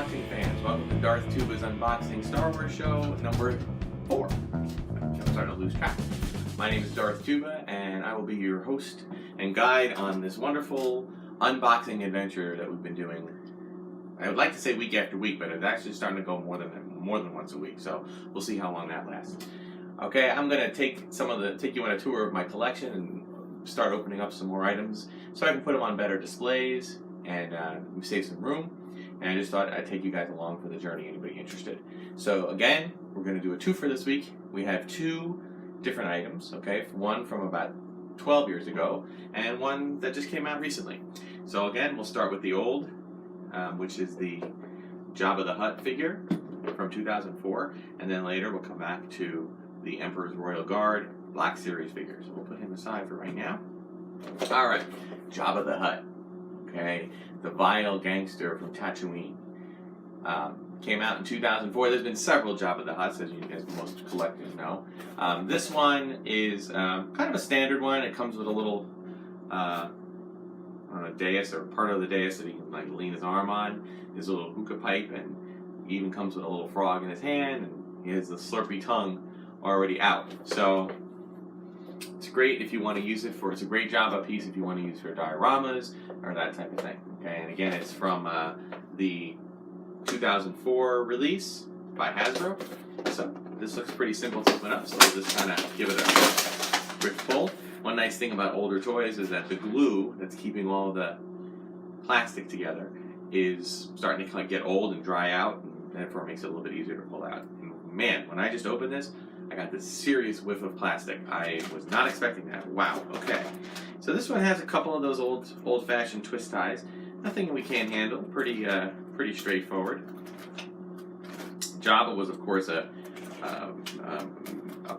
unboxing fans, welcome to DARTHTUBA'S Unboxing Star Wars Show number 4. I'm starting to lose track. My name is DARTHTUBA, and I will be your host and guide on this wonderful unboxing adventure that we've been doing. I would like to say week after week, but it's actually starting to go more than once a week, so we'll see how long that lasts. Okay, I'm going to take you on a tour of my collection and start opening up some more items so I can put them on better displays and save some room. And I just thought I'd take you guys along for the journey, anybody interested. So again, we're going to do a two for this week. We have two different items, okay? One from about 12 years ago, and one that just came out recently. So again, we'll start with the old, which is the Jabba the Hutt figure from 2004, and then later we'll come back to the Emperor's Royal Guard Black Series figures. So we'll put him aside for right now. All right, Jabba the Hutt. Okay, the vile gangster from Tatooine. Came out in 2004. There's been several Jabba the Hutts, as most collectors know. This one is kind of a standard one. It comes with a little dais, or part of the dais that he can like lean his arm on. His little hookah pipe, and he even comes with a little frog in his hand, and he has the slurpy tongue already out. So it's great if you want to use it for. It's a great Jabba piece if you want to use for dioramas or that type of thing. Okay, and again, it's from the 2004 release by Hasbro. So this looks pretty simple to open up. So we'll just kind of give it a quick pull. One nice thing about older toys is that the glue that's keeping all the plastic together is starting to kind of get old and dry out, and therefore it makes it a little bit easier to pull out. And man, when I just opened this, I got this serious whiff of plastic. I was not expecting that. Wow, okay. So this one has a couple of those old-fashioned twist ties. Nothing we can't handle. Pretty straightforward. Jabba was, of course, a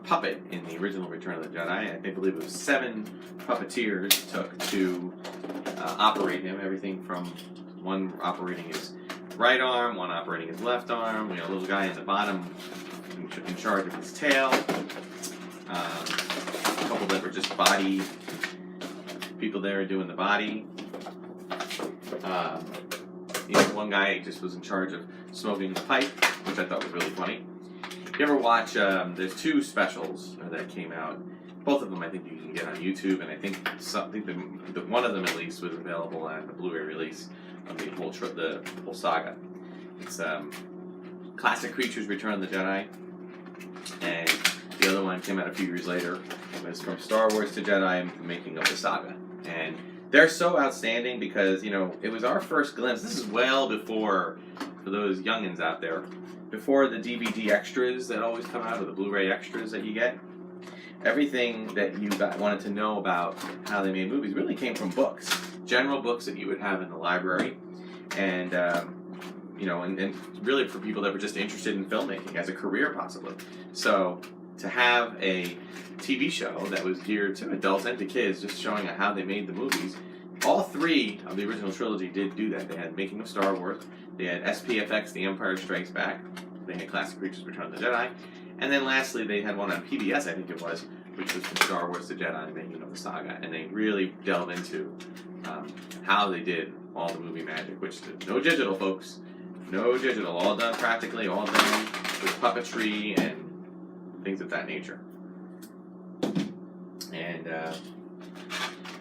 puppet in the original Return of the Jedi. I believe it was 7 puppeteers it took to operate him. Everything from one operating his right arm, one operating his left arm. A little guy in the bottom in charge of his tail. A couple that were just body people there doing the body. One guy just was in charge of smoking the pipe, which I thought was really funny. If you ever watch, there's 2 specials that came out. Both of them I think you can get on YouTube, and I think one of them at least was available on the Blu-ray release of the whole saga. It's Classic Creatures Return of the Jedi, and the other one came out a few years later. It was From Star Wars to Jedi, Making of the Saga. And they're so outstanding because, it was our first glimpse. This is well before, for those youngins out there, before the DVD extras that always come out, or the Blu-ray extras that you get. Everything that you wanted to know about how they made movies really came from books. General books that you would have in the library. And, and really for people that were just interested in filmmaking as a career, possibly. So to have a TV show that was geared to adults and to kids, just showing how they made the movies. All 3 of the original trilogy did do that. They had Making of Star Wars, they had SPFX, The Empire Strikes Back, they had Classic Creatures Return of the Jedi, and then lastly they had one on PBS, I think it was, which was From Star Wars to Jedi, Making of the Saga, and they really delved into how they did all the movie magic, which no digital, folks, no digital, all done practically, all done with puppetry and things of that nature. And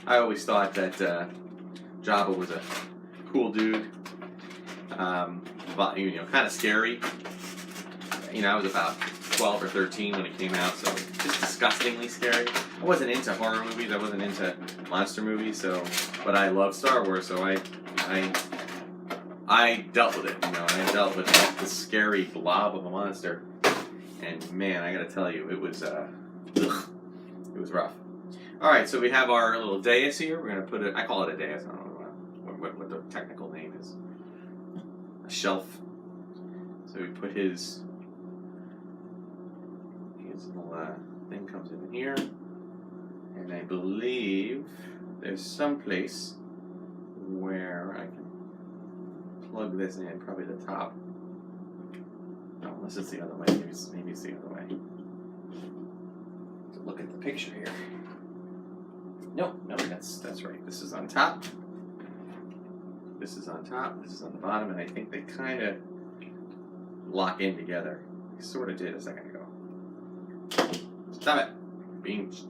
I always thought that Jabba was a cool dude, but kind of scary. I was about 12 or 13 when it came out, so just disgustingly scary. I wasn't into horror movies, I wasn't into monster movies, but I love Star Wars, so I dealt with it. I dealt with this scary blob of a monster, and man, I gotta tell you, it was rough. All right, so we have our little dais here. We're gonna put it. I call it a dais. I don't know what the technical name is. A shelf. So we put his little thing comes in here, and I believe there's some place where I can plug this in. Probably the top. No, unless it's the other way. Maybe it's the other way. So look at the picture here. No, that's right. This is on top. This is on top. This is on the bottom, and I think they kind of lock in together. They sort of did a second ago. Stop it.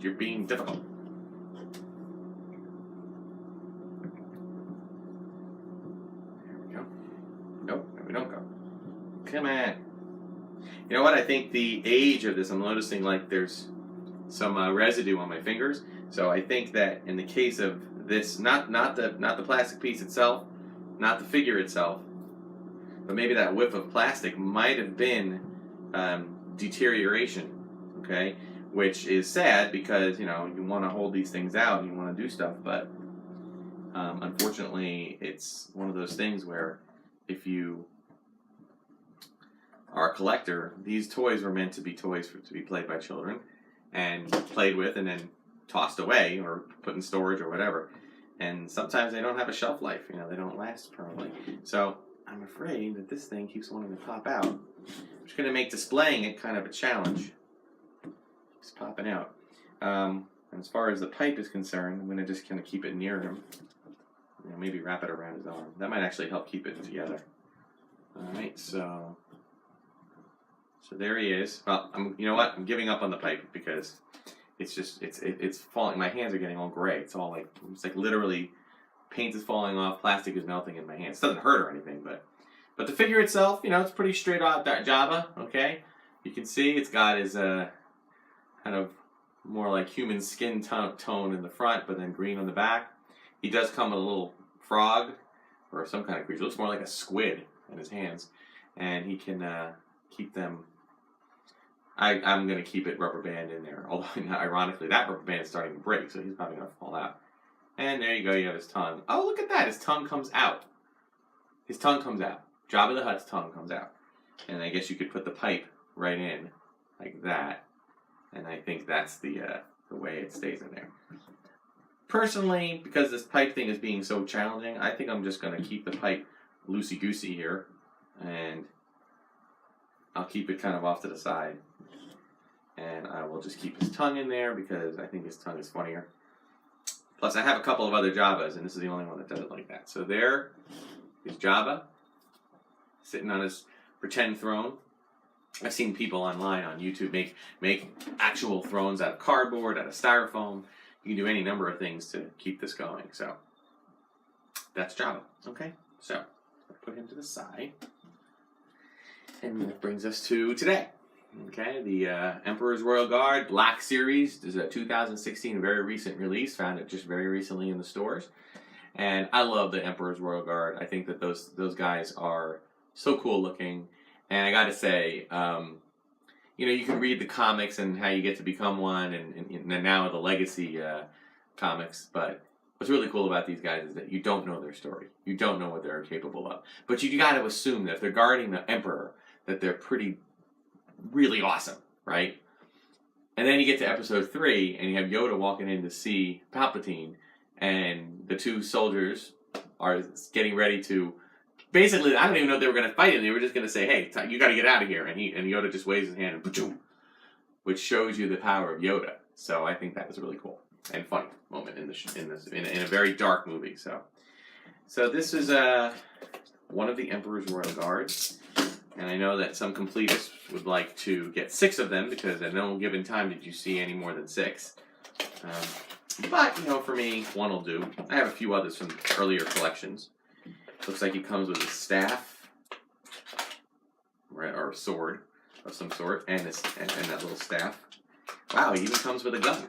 You're being difficult. There we go. Nope, there we don't go. Come on. You know what? I think the age of this, I'm noticing like there's some residue on my fingers. So I think that in the case of this, not the plastic piece itself, not the figure itself, but maybe that whiff of plastic might have been deterioration. Okay, which is sad because you want to hold these things out and you want to do stuff, but unfortunately, it's one of those things where if you are a collector, these toys were meant to be toys to be played by children and played with and then tossed away or put in storage or whatever. And sometimes they don't have a shelf life, they don't last permanently. So I'm afraid that this thing keeps wanting to pop out, which is going to make displaying it kind of a challenge. It's popping out. And as far as the pipe is concerned, I'm going to just kind of keep it near him. Maybe wrap it around his arm. That might actually help keep it together. Alright, so there he is. Well, you know what? I'm giving up on the pipe because it's falling. My hands are getting all gray. It's like literally paint is falling off, plastic is melting in my hands. It doesn't hurt or anything, but the figure itself, it's pretty straight out that Jabba, okay? You can see it's got his kind of more like human skin tone in the front, but then green on the back. He does come with a little frog or some kind of creature. It looks more like a squid in his hands, and he can keep them. I'm going to keep it rubber band in there. Although, ironically, that rubber band is starting to break, so he's probably going to fall out. And there you go, you have his tongue. Oh, look at that, his tongue comes out. His tongue comes out. Jabba the Hutt's tongue comes out. And I guess you could put the pipe right in, like that. And I think that's the way it stays in there. Personally, because this pipe thing is being so challenging, I think I'm just going to keep the pipe loosey-goosey here. And I'll keep it kind of off to the side. And I will just keep his tongue in there because I think his tongue is funnier. Plus, I have a couple of other Jabbas, and this is the only one that does it like that. So there is Jabba, sitting on his pretend throne. I've seen people online on YouTube make actual thrones out of cardboard, out of styrofoam. You can do any number of things to keep this going. So that's Jabba. Okay, so I'll put him to the side. And that brings us to today. Okay, the Emperor's Royal Guard Black Series. This is a 2016 very recent release. Found it just very recently in the stores. And I love the Emperor's Royal Guard. I think that those guys are so cool looking. And I gotta say, you can read the comics and how you get to become one, and now the Legacy comics. But what's really cool about these guys is that you don't know their story. You don't know what they're capable of. But you got to assume that if they're guarding the Emperor, that they're really awesome, right? And then you get to episode 3, and you have Yoda walking in to see Palpatine, and the two soldiers are getting ready to. Basically, I don't even know if they were going to fight him. They were just going to say, "Hey, you got to get out of here," and Yoda just waves his hand and pachoo, which shows you the power of Yoda. So I think that was a really cool and funny moment in a very dark movie. So this is one of the Emperor's Royal Guards. And I know that some completists would like to get 6 of them because at no given time did you see any more than 6. But, for me, 1 will do. I have a few others from earlier collections. Looks like he comes with a staff, right, or a sword of some sort, and that little staff. Wow, he even comes with a gun.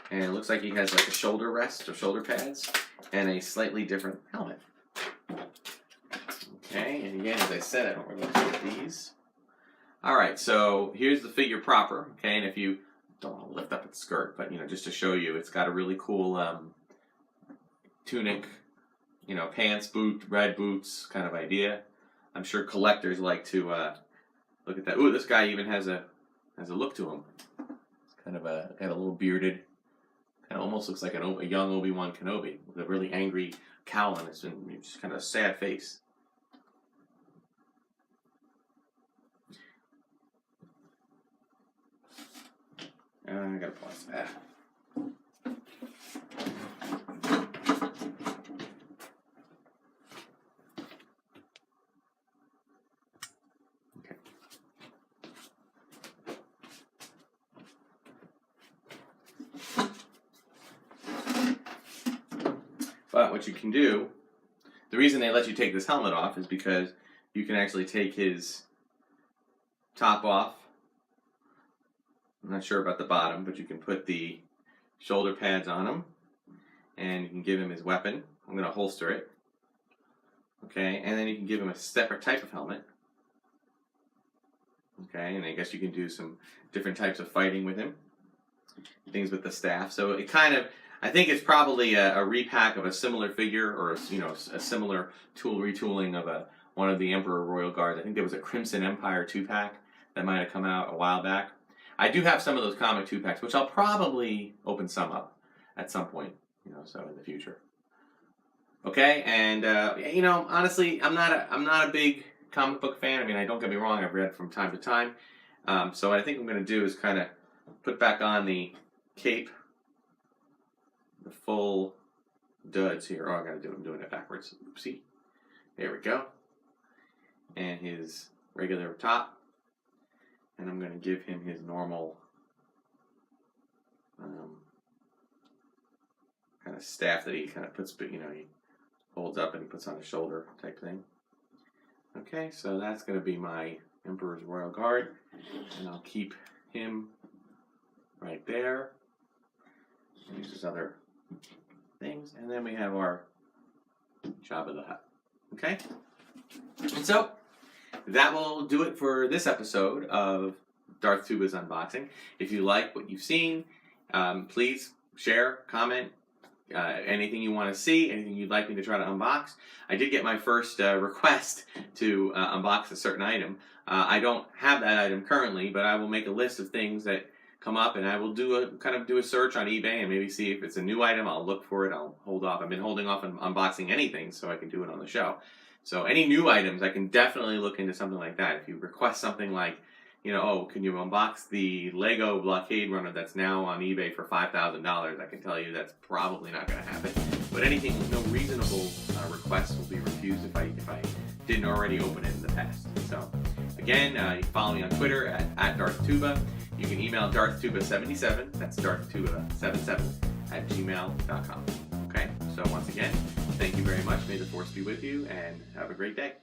And it looks like he has like a shoulder rest or shoulder pads and a slightly different helmet. Okay, and again, as I said, I don't really like these. Alright, so here's the figure proper, okay, and if you don't want to lift up its skirt, but, just to show you, it's got a really cool tunic, pants, red boots kind of idea. I'm sure collectors like to look at that. Ooh, this guy even has a look to him. It's kind of got a little bearded, kind of almost looks like a young Obi-Wan Kenobi with a really angry cowl on his, and just kind of a sad face. I gotta pause that. But what you can do, the reason they let you take this helmet off is because you can actually take his top off. I'm not sure about the bottom, but you can put the shoulder pads on him, and you can give him his weapon. I'm going to holster it. Okay, and then you can give him a separate type of helmet. Okay, and I guess you can do some different types of fighting with him. Things with the staff. So it kind of, I think it's probably a repack of a similar figure, or a similar retooling of one of the Emperor Royal Guards. I think there was a Crimson Empire 2-pack that might have come out a while back. I do have some of those comic 2-packs, which I'll probably open some up at some point, so in the future. Okay, and honestly, I'm not a big comic book fan. I mean, don't get me wrong, I've read from time to time. So what I think I'm going to do is kind of put back on the cape, the full duds here. Oh, I'm doing it backwards. Oopsie. There we go. And his regular top. And I'm going to give him his normal kind of staff that he kind of puts, he holds up and he puts on his shoulder type thing. Okay, so that's going to be my Emperor's Royal Guard, and I'll keep him right there. And these other things, and then we have our Jabba the Hutt. Okay, and so that will do it for this episode of DARTHTUBA'S unboxing. If you like what you've seen, please share, comment. Anything you want to see, anything you'd like me to try to unbox. I did get my first request to unbox a certain item. I don't have that item currently, but I will make a list of things that come up, and I will do a search on eBay and maybe see if it's a new item. I'll look for it. I'll hold off. I've been holding off on unboxing anything so I can do it on the show. So any new items, I can definitely look into something like that. If you request something like, can you unbox the Lego Blockade Runner that's now on eBay for $5,000? I can tell you that's probably not going to happen. But anything, no reasonable request will be refused if I didn't already open it in the past. So again, you can follow me on Twitter at DarthTuba. You can email DarthTuba77, that's DarthTuba77 at gmail.com. Okay, so once again, thank you very much. May the Force be with you, and have a great day.